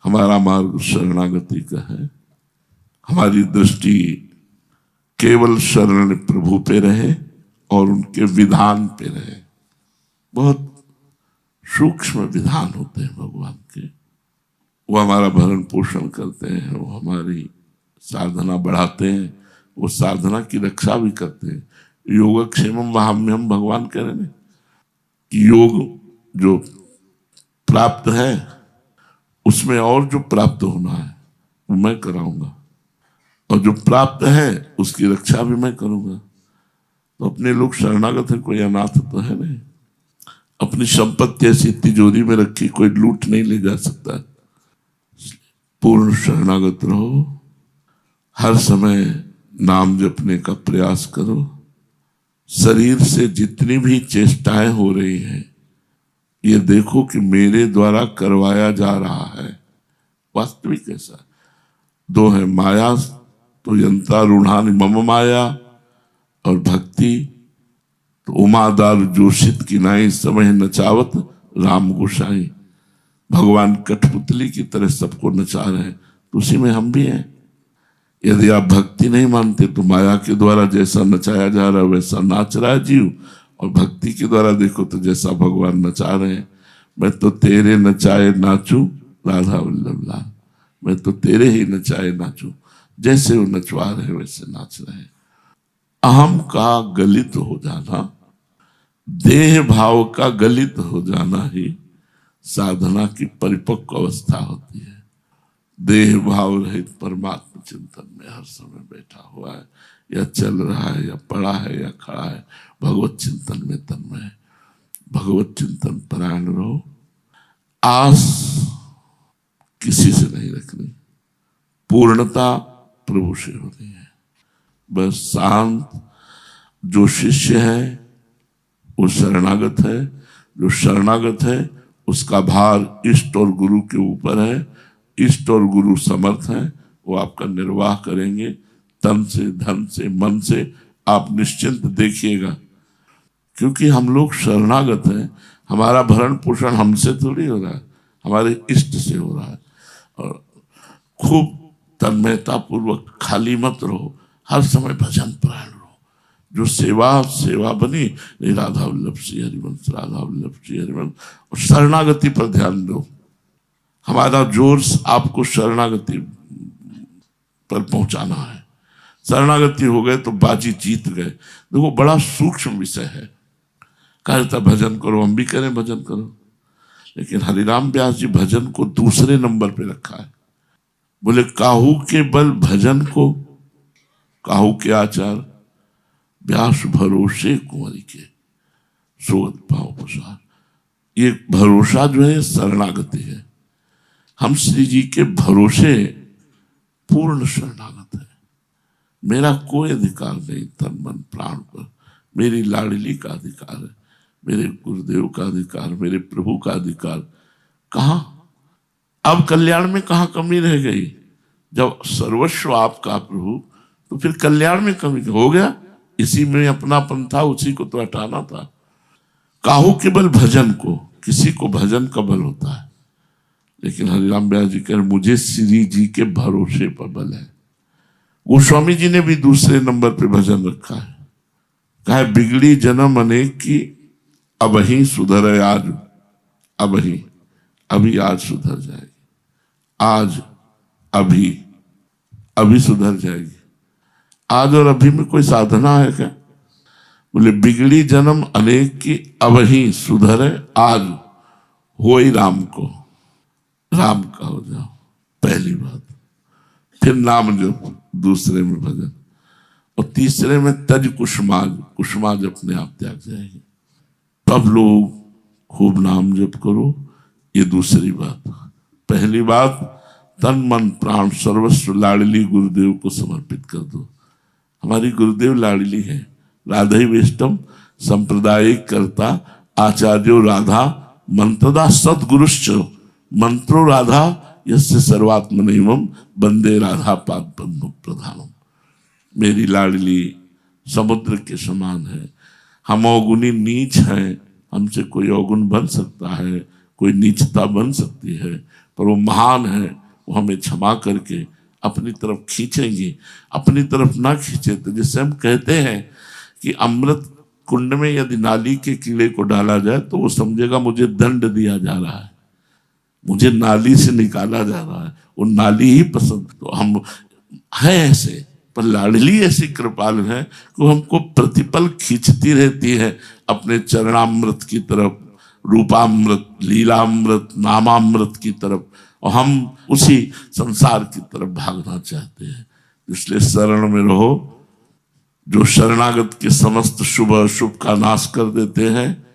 हमारा मार्ग शरणागति का है। हमारी दृष्टि केवल शरण प्रभु पे रहे और उनके विधान पे रहे। बहुत सूक्ष्म विधान होते हैं भगवान के, वो हमारा भरण पोषण करते हैं, वो हमारी साधना बढ़ाते हैं, वो साधना की रक्षा भी करते हैं। योगक्षेमम वहाम्यहम, भगवान कह रहे हैं कि योग जो प्राप्त है उसमें और जो प्राप्त होना है वो मैं कराऊंगा, और जो प्राप्त है उसकी रक्षा भी मैं करूंगा। तो अपने लोग शरणागत है, कोई अनाथ तो है नहीं। अपनी संपत्ति ऐसी तिजोरी में रखी कोई लूट नहीं ले जा सकता। पूर्ण शरणागत रहो, हर समय नाम जपने का प्रयास करो। शरीर से जितनी भी चेष्टाएं हो रही हैं ये देखो कि मेरे द्वारा करवाया जा रहा है। वास्तविक ऐसा दो है, माया तो यंत्रारूढ़ानि मम माया, और भक्ति तो उमादार जोशित की नाई समय नचावत राम गोसाई। भगवान कठपुतली की तरह सबको नचा रहे हैं, तो उसी में हम भी हैं। यदि आप भक्ति नहीं मानते तो माया के द्वारा जैसा नचाया जा रहा है वैसा नाच रहा है जीव, और भक्ति के द्वारा देखो तो जैसा भगवान नचा रहे हैं। मैं तो तेरे नचाए नाचूं राधा वल्लभ लाल, मैं तो तेरे ही नचाए नाचूं, जैसे वो नचवा रहे वैसे नाच रहे हैं। अहम का गलित हो जाना, देह भाव का गलित हो जाना ही साधना की परिपक्व अवस्था होती है। देह भाव रहित परमात्मा चिंतन में हर समय बैठा हुआ है, या चल रहा है, या पड़ा है, या खड़ा है, भगवत चिंतन में तन्मय है। भगवत चिंतन परायण रहो। आस किसी से नहीं रखनी, पूर्णता प्रभु से होनी है। बस शांत जो शिष्य है वो शरणागत है, जो शरणागत है उसका भार इष्ट और गुरु के ऊपर है। इष्ट और गुरु समर्थ हैं, वो आपका निर्वाह करेंगे तन से, धन से, मन से। आप निश्चिंत देखिएगा, क्योंकि हम लोग शरणागत हैं। हमारा भरण पोषण हमसे थोड़ी हो रहा है, हमारे इष्ट से हो रहा है। और खूब तन्मयता पूर्वक खाली मत रहो, हर समय भजन परायण रहो। जो सेवा बनी, राधा वल्लभ श्री हरिवंश, राधा वल्लभ श्री हरिवंश। और शरणागति पर ध्यान दो। हमारा जोर आपको शरणागति पर पहुंचाना है। शरणागति हो गए तो बाजी जीत गए। देखो बड़ा सूक्ष्म विषय है। कहता भजन करो, हम भी करें भजन करो, लेकिन हरिराम व्यास जी भजन को दूसरे नंबर पे रखा है। बोले काहू के बल भजन को, काहू के आचार व्यास भरोसे कुंवरी के सोगत भाव प्रसार। ये भरोसा जो है शरणागति है। हम श्री जी के भरोसे पूर्ण शरणागत है। मेरा कोई अधिकार नहीं तन मन प्राण पर, मेरी लाडली का अधिकार है, मेरे गुरुदेव का अधिकार, मेरे प्रभु का अधिकार। कहाँ अब कल्याण में कहाँ कमी रह गई? जब सर्वस्व आपका प्रभु, तो फिर कल्याण में कमी हो गया? इसी में अपनापन था, उसी को तो हटाना था। काहू के बल भजन को, किसी को भजन का बल होता है, लेकिन हरिराम व्यास जी कह रहे मुझे श्री जी के भरोसे पर बल है। गोस्वामी जी ने भी दूसरे नंबर पे भजन रखा है। कहा बिगड़ी जन्म अनेक की, अब ही सुधर आज, अब ही, अभी आज सुधर जाएगी, आज अभी, अभी सुधर जाएगी। आज और अभी में कोई साधना है क्या? बोले बिगड़ी जन्म अनेक की, अब ही सुधरे आज, हो ही राम को, राम का हो जाओ, पहली बात। फिर नाम जप, दूसरे में भजन, और तीसरे में तज कुसुमाज, कुसुमाज अपने आप त्याग जाएगी। तब लोग खूब नाम जप करो, ये दूसरी बात। पहली बात तन मन प्राण सर्वस्व लाडली गुरुदेव को समर्पित कर दो। हमारी गुरुदेव लाडली है। राधा वेष्टम संप्रदायिक करता आचार्यो राधा मंत्रदा सदगुरुश्च, मंत्रो राधा यस्य सर्वात्मनैवम वंदे राधा पाद पद्म प्रधानम। मेरी लाडली समुद्र के समान है। हम अवगुणी नीच हैं, हमसे कोई अवगुण बन सकता है, कोई नीचता बन सकती है, पर वो महान है, वो हमें क्षमा करके अपनी तरफ खींचेंगे। अपनी तरफ ना खींचे तो जैसे हम कहते हैं कि अमृत कुंड में यदि नाली के कीड़े को डाला जाए तो वो समझेगा मुझे दंड दिया जा रहा है, मुझे नाली से निकाला जा रहा है, वो नाली ही पसंद। तो हम है ऐसे, पर लाडली ऐसी कृपालु है कि वो हमको प्रतिपल खींचती रहती है अपने चरणामृत की तरफ, रूपामृत, लीलामृत, नामामृत की तरफ, और हम उसी संसार की तरफ भागना चाहते हैं। इसलिए शरण में रहो, जो शरणागत के समस्त शुभ अशुभ का नाश कर देते हैं,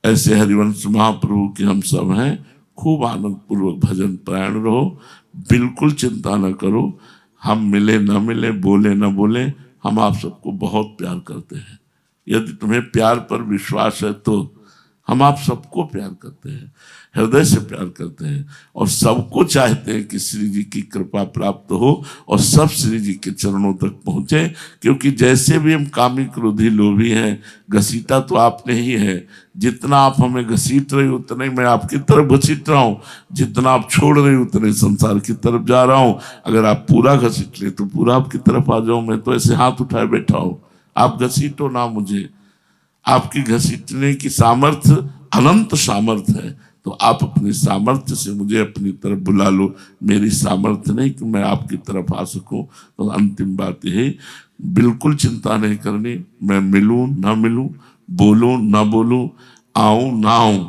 ऐसे हरिवंश महाप्रभु के हम सब हैं। खूब आनंद पूर्वक भजन परायण रहो, बिल्कुल चिंता न करो। हम मिले न मिले, बोले न बोले, हम आप सबको बहुत प्यार करते हैं। यदि तुम्हें प्यार पर विश्वास है तो हम आप सबको प्यार करते हैं, हृदय से प्यार करते हैं, और सबको चाहते हैं कि श्री जी की कृपा प्राप्त हो और सब श्री जी के चरणों तक पहुंचे। क्योंकि जैसे भी हम कामी क्रोधी लोभी हैं, घसीटा तो आपने ही है। जितना आप हमें घसीट रहे उतने मैं आपकी तरफ घसीट रहा हूँ, जितना आप छोड़ रहे उतने संसार की तरफ जा रहा हूँ। अगर आप पूरा घसीट ले तो पूरा आपकी तरफ आ जाऊं। मैं तो ऐसे हाथ उठाए बैठा हूँ, आप घसीटो ना मुझे। आपकी घसीटने की सामर्थ्य अनंत सामर्थ्य है, तो आप अपनी सामर्थ्य से मुझे अपनी तरफ बुला लो। मेरी सामर्थ्य नहीं कि मैं आपकी तरफ आ सकूं। तो अंतिम बात यही, बिल्कुल चिंता नहीं करनी, मैं मिलूं ना मिलूं, बोलूं ना बोलूं, आऊं ना आऊं,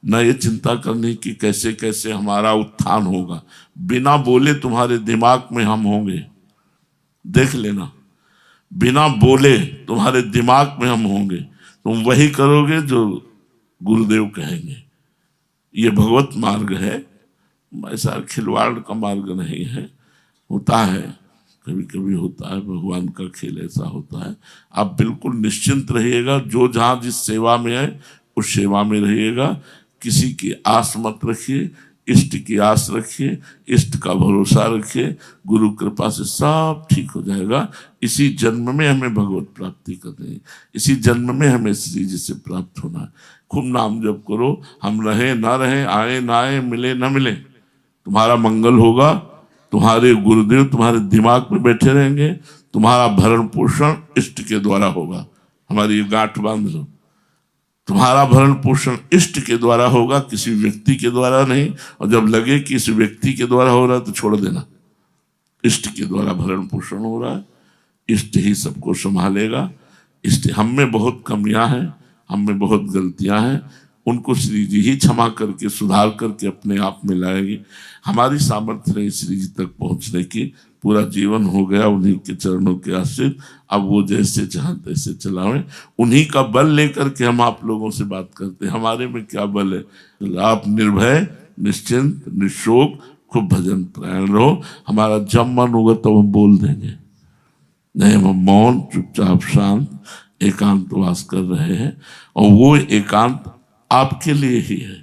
न ये चिंता करनी कि कैसे कैसे हमारा उत्थान होगा। बिना बोले तुम्हारे दिमाग में हम होंगे, देख लेना। बिना बोले तुम्हारे दिमाग में हम होंगे, तुम वही करोगे जो गुरुदेव कहेंगे। ये भगवत मार्ग है, ऐसा खिलवाड़ का मार्ग नहीं है। होता है, कभी कभी होता है, भगवान का खेल ऐसा होता है। आप बिल्कुल निश्चिंत रहिएगा, जो जहाँ जिस सेवा में है उस सेवा में रहिएगा। किसी की आस मत रखिए, इष्ट की आस रखिए, इष्ट का भरोसा रखिए। गुरु कृपा से सब ठीक हो जाएगा। इसी जन्म में हमें भगवत प्राप्ति करनी है, इसी जन्म में हमें श्री जी से प्राप्त होना है। खूब नाम जप करो, हम रहे ना रहे, आए ना आए, मिले ना मिले, तुम्हारा मंगल होगा। तुम्हारे गुरुदेव तुम्हारे दिमाग में बैठे रहेंगे, तुम्हारा भरण पोषण इष्ट के द्वारा होगा। हमारी ये गांठ बांध लो, तुम्हारा भरण पोषण इष्ट के द्वारा होगा, किसी व्यक्ति के द्वारा नहीं। और जब लगे कि इस व्यक्ति के द्वारा हो रहा है तो छोड़ देना, इष्ट के द्वारा भरण पोषण हो रहा है, इष्ट ही सबको संभालेगा। इष्ट, हम में बहुत कमियां हैं, हम में बहुत गलतियां हैं, उनको श्री जी ही क्षमा करके सुधार करके अपने आप में लाएगी। हमारी सामर्थ्य नहीं श्री जी तक पहुंचने की, पूरा जीवन हो गया उन्हीं के चरणों के आश्रित। अब वो जैसे चाहें तैसे चलावें, उन्हीं का बल लेकर के हम आप लोगों से बात करते हैं। हमारे में क्या बल है? तो आप निर्भय, निश्चिंत, निशोक खूब भजन परायण रहो। हमारा जब मन होगा तब हम बोल देंगे, नहीं हम मौन चुपचाप शांत एकांतवास कर रहे हैं। और वो एकांत आपके लिए ही है,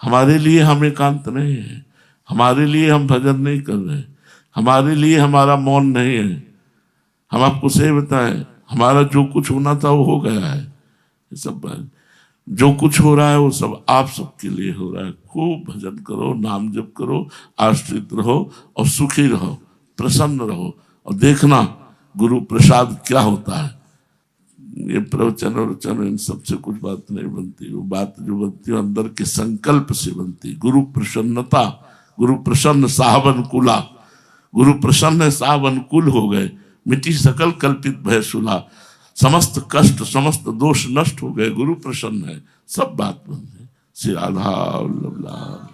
हमारे लिए हम एकांत नहीं है, हमारे लिए हम भजन नहीं कर रहे, हमारे लिए हमारा मौन नहीं है। हम आपको सही बताएं, हमारा जो कुछ होना था वो हो गया है। ये सब जो कुछ हो रहा है वो सब आप सबके लिए हो रहा है। खूब भजन करो, नाम जप करो, आश्रित रहो और सुखी रहो, प्रसन्न रहो, और देखना गुरु प्रसाद क्या होता है। ये प्रवचन और वचन इन सबसे कुछ बात नहीं बनती, वो बात जो बनती है अंदर के संकल्प से बनती। गुरु प्रसन्नता, गुरु प्रसन्न साहब अनुकूला, गुरु प्रसन्न साहब अनुकूल हो गए, मिट्टी सकल कल्पित भय सुला, समस्त कष्ट समस्त दोष नष्ट हो गए, गुरु प्रसन्न है, सब बात बन गई। श्री राधा वल्लभ लाल।